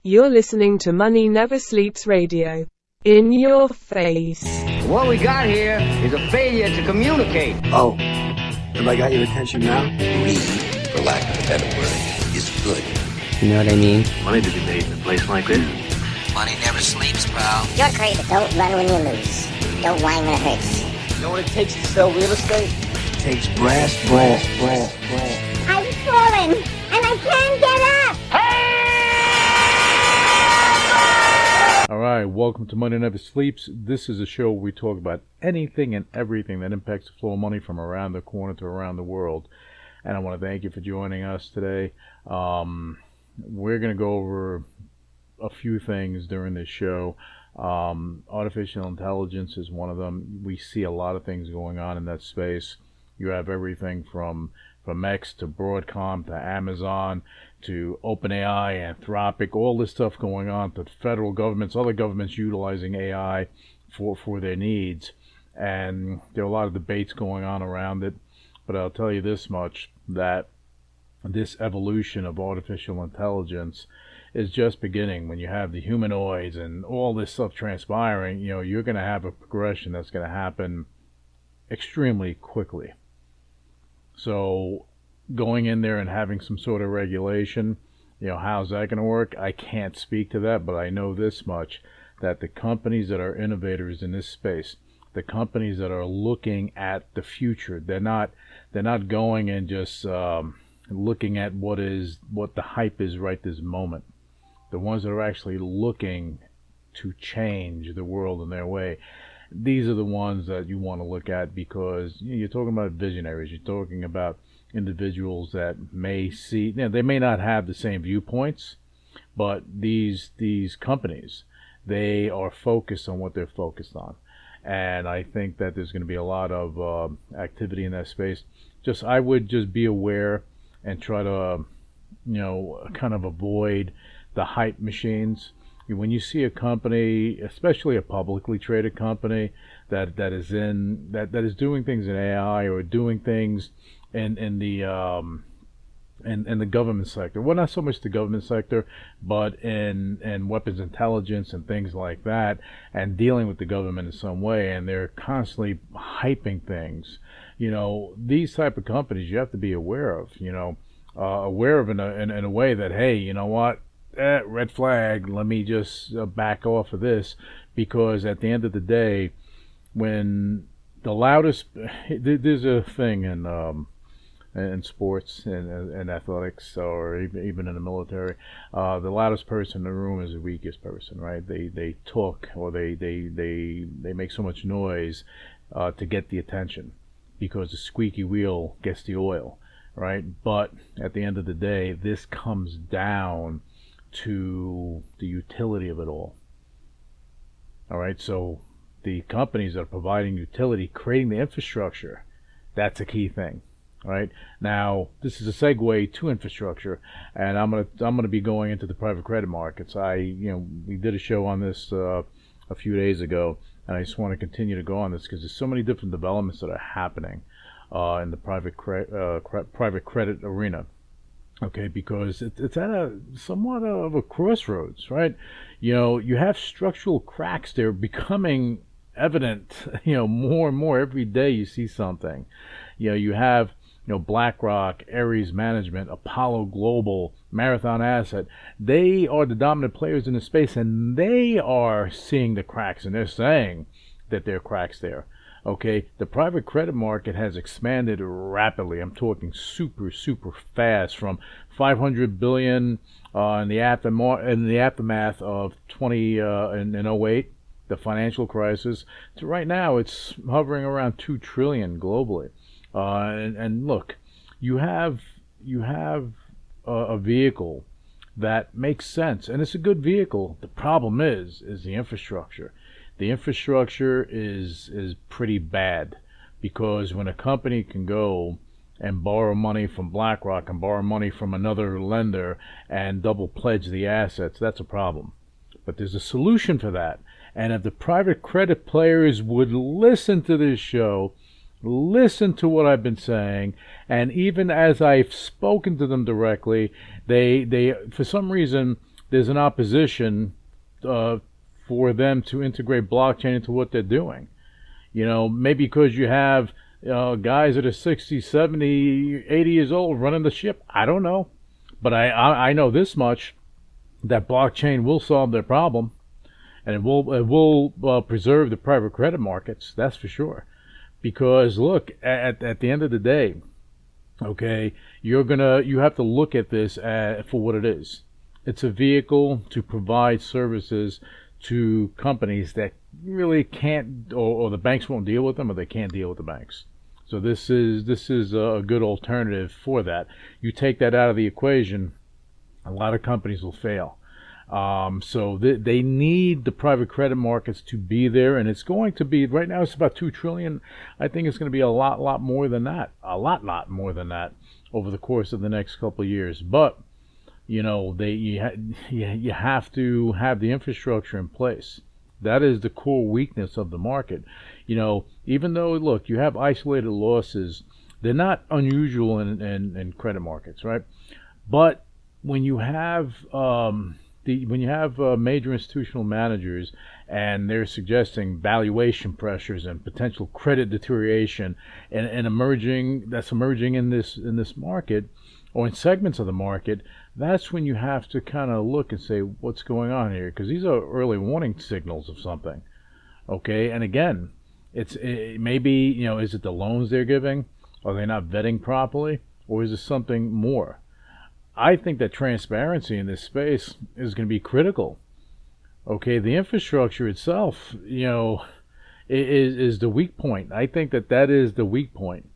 You're listening to Money Never Sleeps Radio. In your face. What we got here is a failure to communicate. Oh, have I got your attention now? Greed, for lack of a better word, is good. You know what I mean? Money to be made in a place like this. Money never sleeps, pal. You're crazy. Don't run when you lose. Don't whine when it hurts. You know what it takes to sell real estate? It takes brass. I've fallen, and I can't get up. All right, welcome to Money Never Sleeps. This is a show where we talk about anything and everything that impacts the flow of money from around the corner to around the world. And I want to thank you for joining us today. We're going to go over a few things during this show. Artificial intelligence is one of them. We see a lot of things going on in that space. You have everything from X to Broadcom to Amazon to OpenAI, Anthropic, all this stuff going on, to federal governments, other governments utilizing AI for their needs. And there are a lot of debates going on around it. But I'll tell you this much, that this evolution of artificial intelligence is just beginning. When you have the humanoids and all this stuff transpiring, you're going to have a progression that's going to happen extremely quickly. So going in there and having some sort of regulation, how's that going to work? I can't speak to that, but I know this much, that the companies that are innovators in this space, the companies that are looking at the future, they're not going and just looking at what the hype is right this moment. The ones that are actually looking to change the world in their way, these are the ones that you want to look at, because you're talking about visionaries. You're talking about individuals that may see, they may not have the same viewpoints, but these companies, they are focused on what they're focused on. And I think that there's going to be a lot of activity in that space. I would just be aware and try to, kind of avoid the hype machines. When you see a company, especially a publicly traded company that is doing things in AI or doing things in the government sector, well, not so much the government sector, but in weapons intelligence and things like that, and dealing with the government in some way, and they're constantly hyping things. These type of companies you have to be aware of. In a way that, hey, you know what? Red flag, let me just back off of this, because at the end of the day, when the loudest, there's a thing in sports and athletics, or even in the military, the loudest person in the room is the weakest person, right? They talk, or they make so much noise to get the attention, because the squeaky wheel gets the oil, right? But at the end of the day, this comes down to the utility of it all. All right, so the companies that are providing utility, creating the infrastructure, that's a key thing. Right now, this is a segue to infrastructure, and I'm gonna be going into the private credit markets. We did a show on this a few days ago, and I just want to continue to go on this because there's so many different developments that are happening in the private credit arena. Okay, because it's at a somewhat of a crossroads, right? You have structural cracks. They're becoming evident, more and more every day. You see something. You have BlackRock, Ares Management, Apollo Global, Marathon Asset. They are the dominant players in the space, and they are seeing the cracks, and they're saying that there are cracks there. Okay, the private credit market has expanded rapidly. I'm talking super fast, from 500 billion in the aftermath of 2008, the financial crisis, to right now it's hovering around 2 trillion globally. And look, you have a vehicle that makes sense, and it's a good vehicle. The problem is the infrastructure. The infrastructure is pretty bad, because when a company can go and borrow money from BlackRock and borrow money from another lender and double pledge the assets, that's a problem. But there's a solution for that. And if the private credit players would listen to this show, listen to what I've been saying, and even as I've spoken to them directly, they for some reason there's an opposition for them to integrate blockchain into what they're doing. Maybe because you have guys that are 60, 70, 80 years old running the ship. I don't know. But I know this much, that blockchain will solve their problem, and it will preserve the private credit markets. That's for sure. Because look, at the end of the day, okay, you have to look at this for what it is. It's a vehicle to provide services to companies that really can't, or the banks won't deal with them, or they can't deal with the banks. So this is a good alternative for that. You take that out of the equation, a lot of companies will fail. So they need the private credit markets to be there, and it's going to be, right now it's about $2 trillion. I think it's going to be a lot more than that, a lot more than that over the course of the next couple of years. But you have to have the infrastructure in place. That is the core weakness of the market. Even though, look, you have isolated losses, they're not unusual in credit markets, right? But when you have major institutional managers and they're suggesting valuation pressures and potential credit deterioration and emerging in this market, or in segments of the market, that's when you have to kind of look and say, what's going on here? Because these are early warning signals of something. Okay, and again, it maybe, is it the loans they're giving? Are they not vetting properly? Or is it something more? I think that transparency in this space is going to be critical. Okay, the infrastructure itself, is the weak point. I think that is the weak point.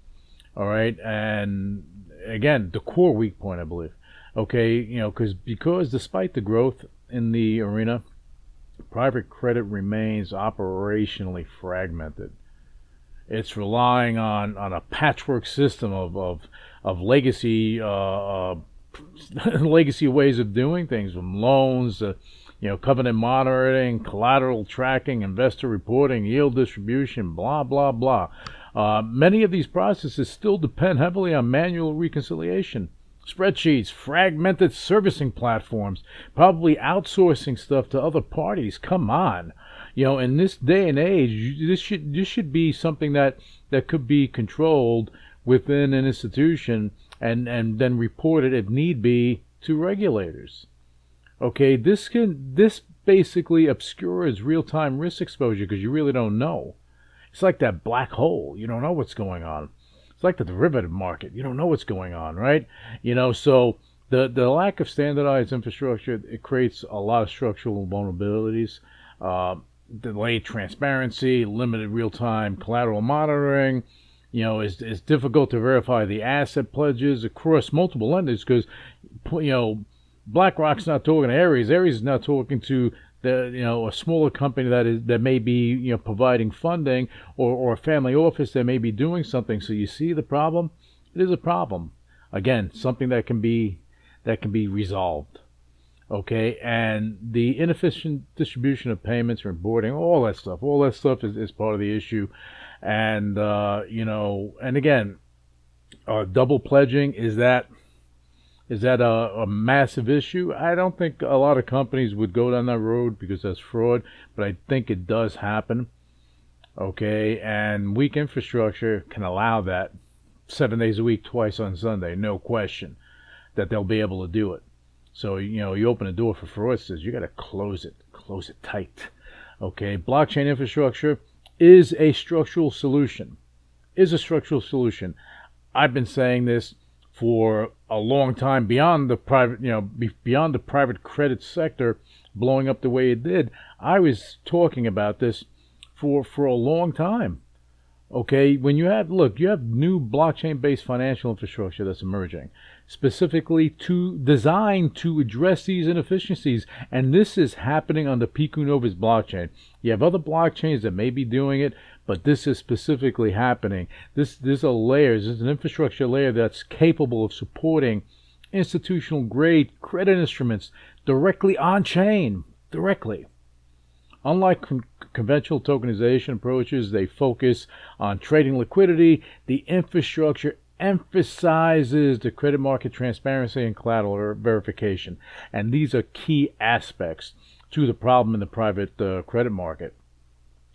All right, and again, the core weak point, I believe. Okay, because despite the growth in the arena, private credit remains operationally fragmented. It's relying on a patchwork system of legacy legacy ways of doing things, from loans, covenant monitoring, collateral tracking, investor reporting, yield distribution, blah blah blah. Many of these processes still depend heavily on manual reconciliation, spreadsheets, fragmented servicing platforms, probably outsourcing stuff to other parties. Come on, in this day and age, this should be something that could be controlled within an institution and then reported if need be to regulators. Okay, this basically obscures real-time risk exposure because you really don't know. It's like that black hole. You don't know what's going on. It's like the derivative market. You don't know what's going on, right? So the lack of standardized infrastructure, it creates a lot of structural vulnerabilities. Delayed transparency, limited real-time collateral monitoring. It's difficult to verify the asset pledges across multiple lenders because, BlackRock's not talking to Ares. Ares is not talking to a smaller company that may be providing funding, or a family office that may be doing something. So you see the problem. It is a problem. Again, something that can be resolved. Okay, and the inefficient distribution of payments, reporting, all that stuff is part of the issue. And and again, double pledging, is that a massive issue? I don't think a lot of companies would go down that road because that's fraud, but I think it does happen. Okay, and weak infrastructure can allow that 7 days a week, twice on Sunday, no question that they'll be able to do it. So, you open a door for fraudsters, you got to close it tight. Okay, blockchain infrastructure is a structural solution. I've been saying this for a long time, beyond the private credit sector blowing up the way it did. I was talking about this for a long time. Okay, when you have new blockchain-based financial infrastructure that's emerging, specifically designed to address these inefficiencies, and this is happening on the Pecu Novus Blockchain. You have other blockchains that may be doing it, but this is specifically happening. This is an infrastructure layer that's capable of supporting institutional-grade credit instruments directly on-chain, directly. Unlike conventional tokenization approaches, they focus on trading liquidity. The infrastructure emphasizes the credit market transparency and collateral verification. And these are key aspects to the problem in the private credit market.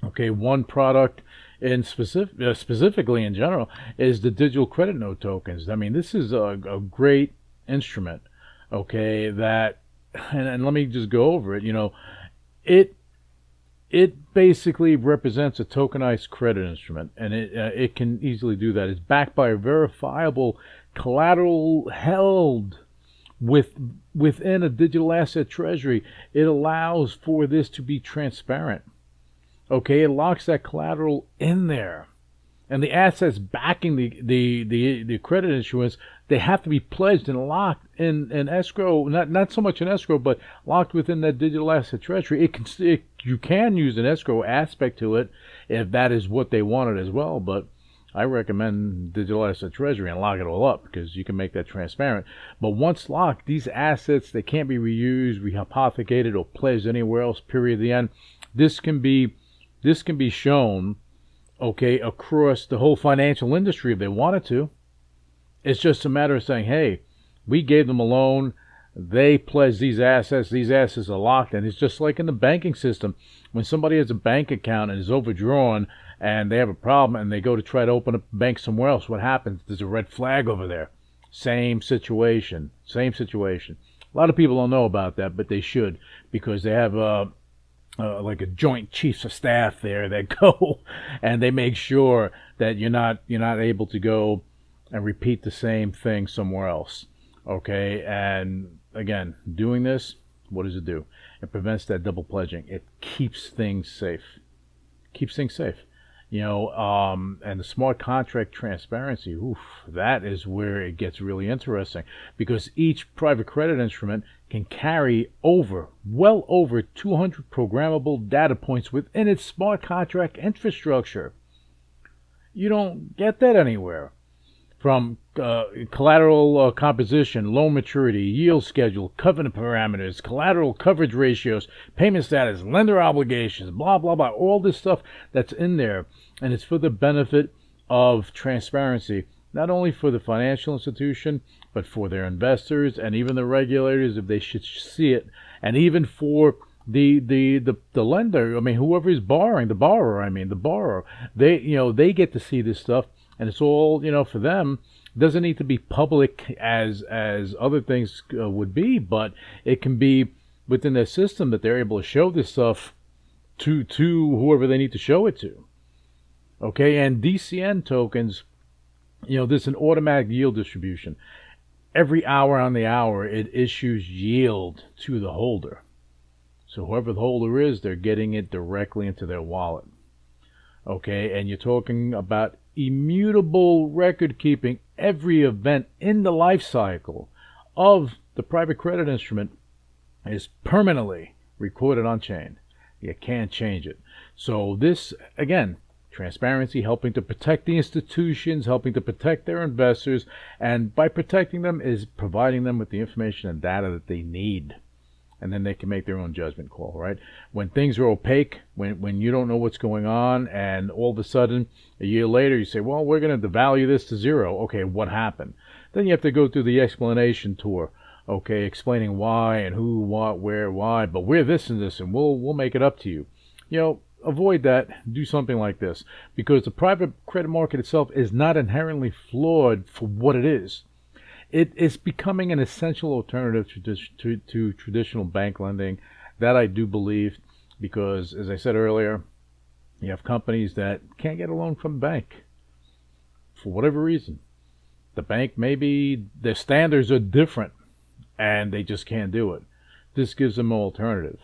Okay, one product in specifically in general is the digital credit note tokens. I mean, this is a great instrument, okay, that, and let me just go over it. It basically represents a tokenized credit instrument, and it can easily do that. It's backed by a verifiable collateral held within a digital asset treasury. It allows for this to be transparent. Okay, it locks that collateral in there. And the assets backing the credit issuance, they have to be pledged and locked in escrow, not so much in escrow, but locked within that digital asset treasury. You can use an escrow aspect to it if that is what they wanted as well, but I recommend digital asset treasury and lock it all up because you can make that transparent. But once locked, these assets, they can't be reused, rehypothecated, or pledged anywhere else, period, the end. This can be shown, okay, across the whole financial industry if they wanted to. It's just a matter of saying, hey, we gave them a loan, they pledged these assets are locked, and it's just like in the banking system. When somebody has a bank account and is overdrawn and they have a problem and they go to try to open up a bank somewhere else, what happens? There's a red flag over there. Same situation. A lot of people don't know about that, but they should, because they have like a joint chiefs of staff there that go and they make sure that you're not able to go and repeat the same thing somewhere else. Okay, and again, doing this, what does it do? It prevents that double pledging. It keeps things safe. And the smart contract transparency, that is where it gets really interesting, because each private credit instrument can carry well over 200 programmable data points within its smart contract infrastructure. You don't get that anywhere. From collateral composition, loan maturity, yield schedule, covenant parameters, collateral coverage ratios, payment status, lender obligations, blah, blah, blah, all this stuff that's in there. And it's for the benefit of transparency, not only for the financial institution, but for their investors and even the regulators if they should see it, and even for the lender. I mean, whoever is borrowing, the borrower, they get to see this stuff. And it's all, for them. It doesn't need to be public as other things would be, but it can be within their system that they're able to show this stuff to whoever they need to show it to. Okay, and DCN tokens, there's an automatic yield distribution. Every hour on the hour, it issues yield to the holder. So whoever the holder is, they're getting it directly into their wallet. Okay, and you're talking about immutable record keeping. Every event in the life cycle of the private credit instrument is permanently recorded on chain. You can't change it. So this, again, transparency, helping to protect the institutions, helping to protect their investors, and by protecting them is providing them with the information and data that they need. And then they can make their own judgment call, right? When things are opaque, when you don't know what's going on, and all of a sudden, a year later, you say, well, we're going to devalue this to zero. Okay, what happened? Then you have to go through the explanation tour, okay, explaining why and who, what, where, why, but we're this and this, and we'll make it up to you. Avoid that. Do something like this, because the private credit market itself is not inherently flawed for what it is. It is becoming an essential alternative to traditional bank lending. That I do believe, because, as I said earlier, you have companies that can't get a loan from a bank for whatever reason. The bank, maybe their standards are different and they just can't do it. This gives them an alternative.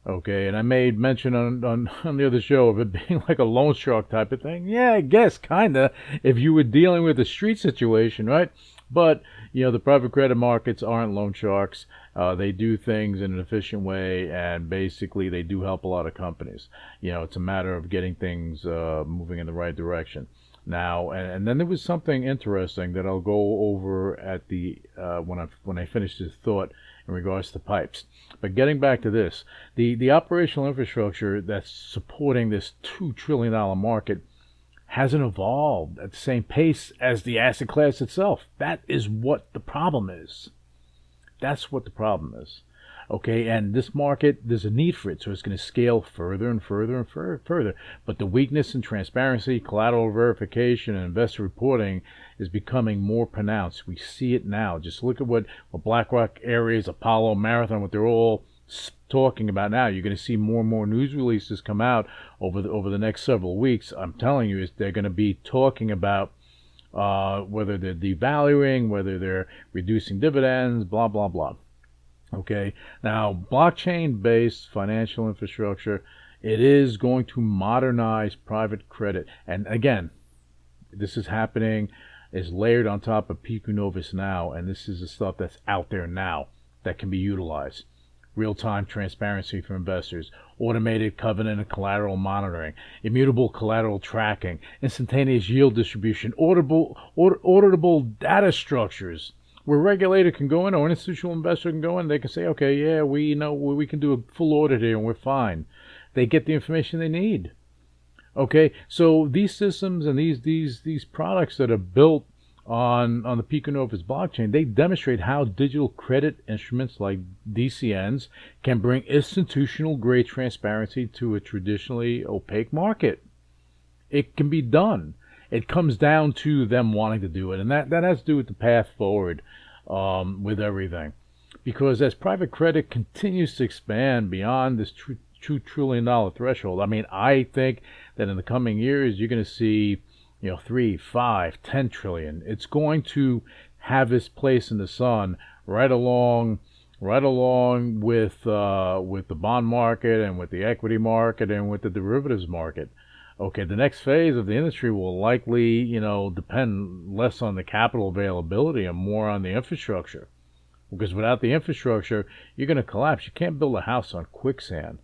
Okay, and I made mention on the other show of it being like a loan shark type of thing. Yeah, I guess, kinda, if you were dealing with a street situation, right? But, the private credit markets aren't loan sharks. They do things in an efficient way, and basically they do help a lot of companies. It's a matter of getting things moving in the right direction. Now, and then there was something interesting that I'll go over at the when I finish this thought in regards to pipes. But getting back to this, the operational infrastructure that's supporting this $2 trillion market hasn't evolved at the same pace as the asset class itself. That is what the problem is. That's what the problem is. Okay, and this market, there's a need for it, so it's going to scale further and further and further. But the weakness in transparency, collateral verification, and investor reporting is becoming more pronounced. We see it now. Just look at what BlackRock, Ares, Apollo, Marathon, what they're all talking about now. You're going to see more and more news releases come out over the next several weeks. I'm telling you, they're going to be talking about whether they're devaluing, whether they're reducing dividends, blah, blah, blah. Okay, now blockchain-based financial infrastructure, it is going to modernize private credit. And again, this is happening, is layered on top of Pecu Novus now, and this is the stuff that's out there now that can be utilized. Real-time transparency for investors, automated covenant and collateral monitoring, immutable collateral tracking, instantaneous yield distribution, auditable data structures, where a regulator can go in or an institutional investor can go in, they can say, okay, yeah, we know we can do a full audit here and we're fine. They get the information they need. Okay, so these systems and these products that are built on the Pecu Novus blockchain, they demonstrate how digital credit instruments like DCNs can bring institutional grade transparency to a traditionally opaque market. It can be done. It comes down to them wanting to do it, and that has to do with the path forward with everything. Because as private credit continues to expand beyond this $2 trillion threshold, I mean, I think that in the coming years you're going to see 3, 5, 10 trillion. It's going to have its place in the sun right along with the bond market and with the equity market and with the derivatives market. Okay, the next phase of the industry will likely, depend less on the capital availability and more on the infrastructure. Because without the infrastructure, you're going to collapse. You can't build a house on quicksand.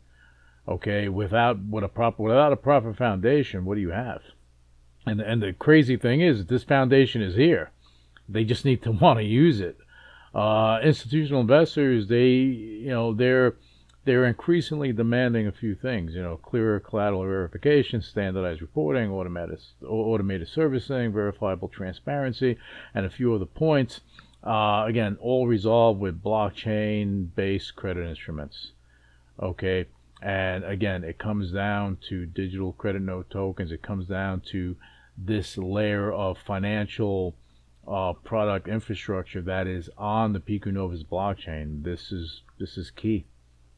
Okay, without a proper foundation, what do you have? And the crazy thing is, this foundation is here. They just need to want to use it. Institutional investors, they're increasingly demanding a few things, clearer collateral verification, standardized reporting, automated servicing, verifiable transparency, and a few other points. Again, all resolved with blockchain-based credit instruments. Okay, and again, it comes down to digital credit note tokens. It comes down to this layer of financial product infrastructure that is on the Pecu Novus blockchain. This is key.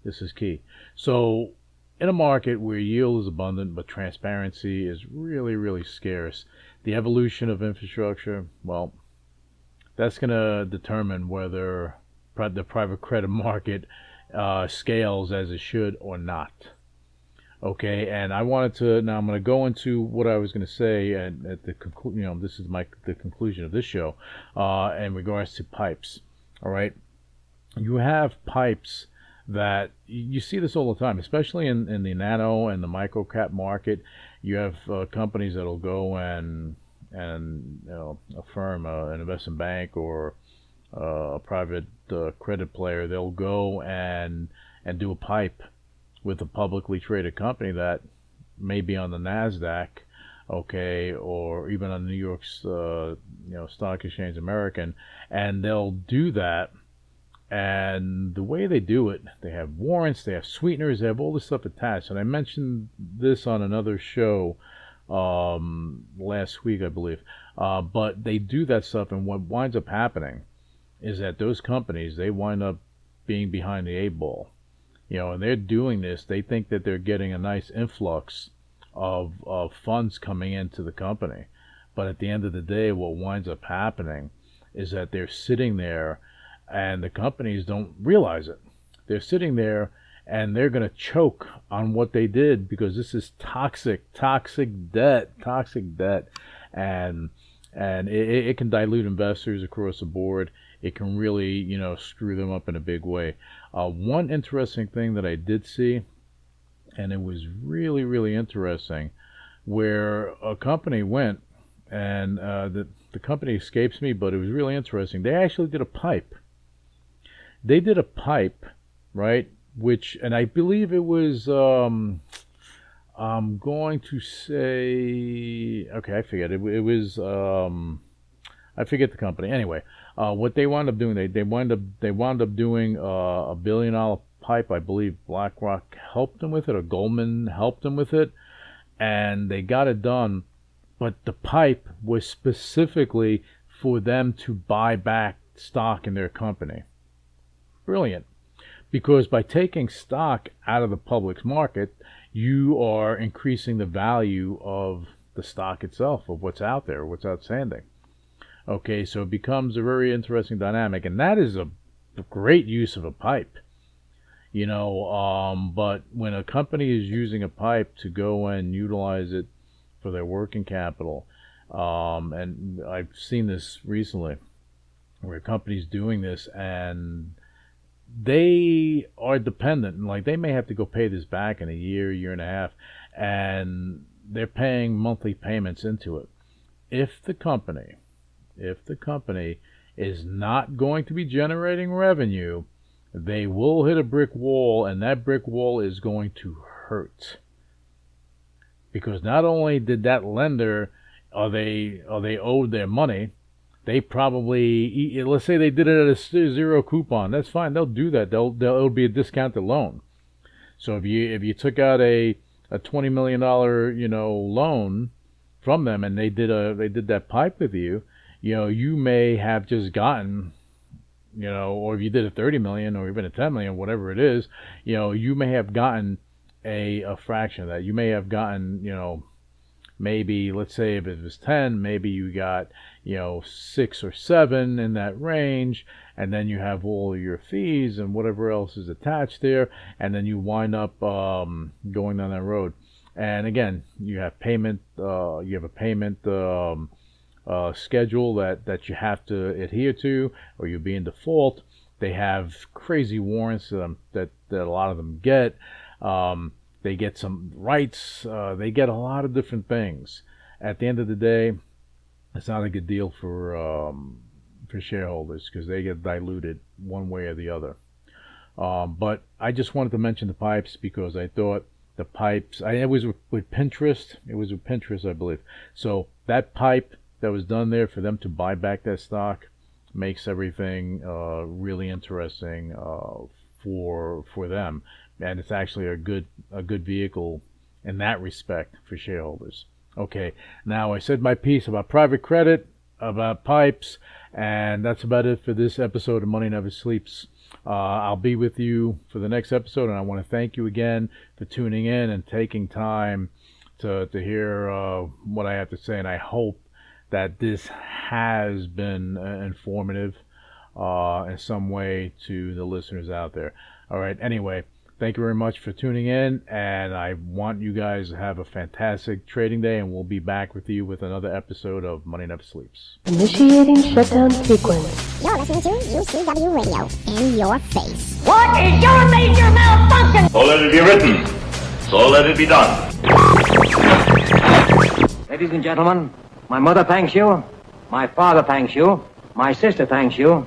This is key. So in a market where yield is abundant but transparency is really, really scarce, the evolution of infrastructure, well, that's going to determine whether the private credit market scales as it should or not. Okay, and now I'm going to go into what I was going to say at the conclusion. This is the conclusion of this show in regards to pipes. All right, you have pipes that you see this all the time, especially in the nano and the micro cap market. You have companies that'll go and a firm, an investment bank or a private credit player, they'll go and do a pipe with a publicly traded company that may be on the NASDAQ, okay, or even on New York's Stock Exchange American, and they'll do that. And the way they do it, they have warrants, they have sweeteners, they have all this stuff attached. And I mentioned this on another show last week, I believe. But they do that stuff, and what winds up happening is that those companies, they wind up being behind the 8 ball. And they're doing this, they think that they're getting a nice influx of funds coming into the company. But at the end of the day, what winds up happening is that they're sitting there and the companies don't realize it. They're sitting there and they're going to choke on what they did because this is toxic debt. And it can dilute investors across the board. It can really, screw them up in a big way. One interesting thing that I did see, and it was really, really interesting, where a company went, and the company escapes me, but it was really interesting. They actually did a pipe. They did a pipe, right? And I believe it was, I'm going to say, okay, I forget it. It was I forget the company. Anyway, what they wound up doing, they wound up doing a $1 billion pipe. I believe BlackRock helped them with it, or Goldman helped them with it, and they got it done. But the pipe was specifically for them to buy back stock in their company. Brilliant. Because by taking stock out of the public market, you are increasing the value of the stock itself, of what's out there, what's outstanding. Okay, so it becomes a very interesting dynamic, and that is a great use of a pipe. But when a company is using a pipe to go and utilize it for their working capital, and I've seen this recently, where companies doing this, and they are dependent, like they may have to go pay this back in a year and a half, and they're paying monthly payments into it. If the company is not going to be generating revenue, they will hit a brick wall, and that brick wall is going to hurt. Because not only did that lender, are they owed their money, they probably, let's say they did it at a zero coupon. That's fine. They'll do that. It'll be a discounted loan. So if you took out a $20 million loan from them, and they did that pipe with you, you may have just gotten, or if you did a 30 million or even a 10 million, whatever it is, you may have gotten a fraction of that. You may have gotten, maybe, let's say if it was 10, maybe you got, 6 or 7 in that range, and then you have all of your fees and whatever else is attached there, and then you wind up going down that road. And again, you have payment, you have a payment schedule that you have to adhere to, or you'll be in default. They have crazy warrants that a lot of them get. They get some rights. They get a lot of different things. At the end of the day, it's not a good deal for shareholders, because they get diluted one way or the other. But I just wanted to mention the pipes, because I thought the pipes, it was with Pinterest. It was with Pinterest, I believe. So that pipe that was done there for them to buy back that stock makes everything really interesting for them, and it's actually a good vehicle in that respect for shareholders. Okay, now I said my piece about private credit, about pipes, and that's about it for this episode of Money Never Sleeps. I'll be with you for the next episode, and I want to thank you again for tuning in and taking time to hear what I have to say, and I hope that this has been informative in some way to the listeners out there. All right, anyway, thank you very much for tuning in, and I want you guys to have a fantastic trading day, and we'll be back with you with another episode of Money Never Sleeps. Initiating shutdown sequence. You're listening to UCW Radio. In your face. What is your major malfunction? So let it be written. So let it be done. Ladies and gentlemen, my mother thanks you, my father thanks you, my sister thanks you,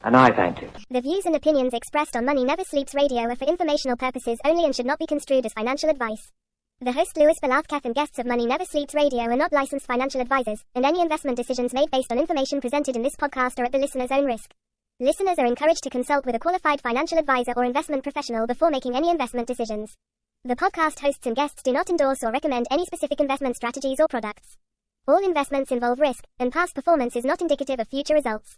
and I thank you. The views and opinions expressed on Money Never Sleeps Radio are for informational purposes only and should not be construed as financial advice. The host Louis Velazquez and guests of Money Never Sleeps Radio are not licensed financial advisors, and any investment decisions made based on information presented in this podcast are at the listener's own risk. Listeners are encouraged to consult with a qualified financial advisor or investment professional before making any investment decisions. The podcast hosts and guests do not endorse or recommend any specific investment strategies or products. All investments involve risk, and past performance is not indicative of future results.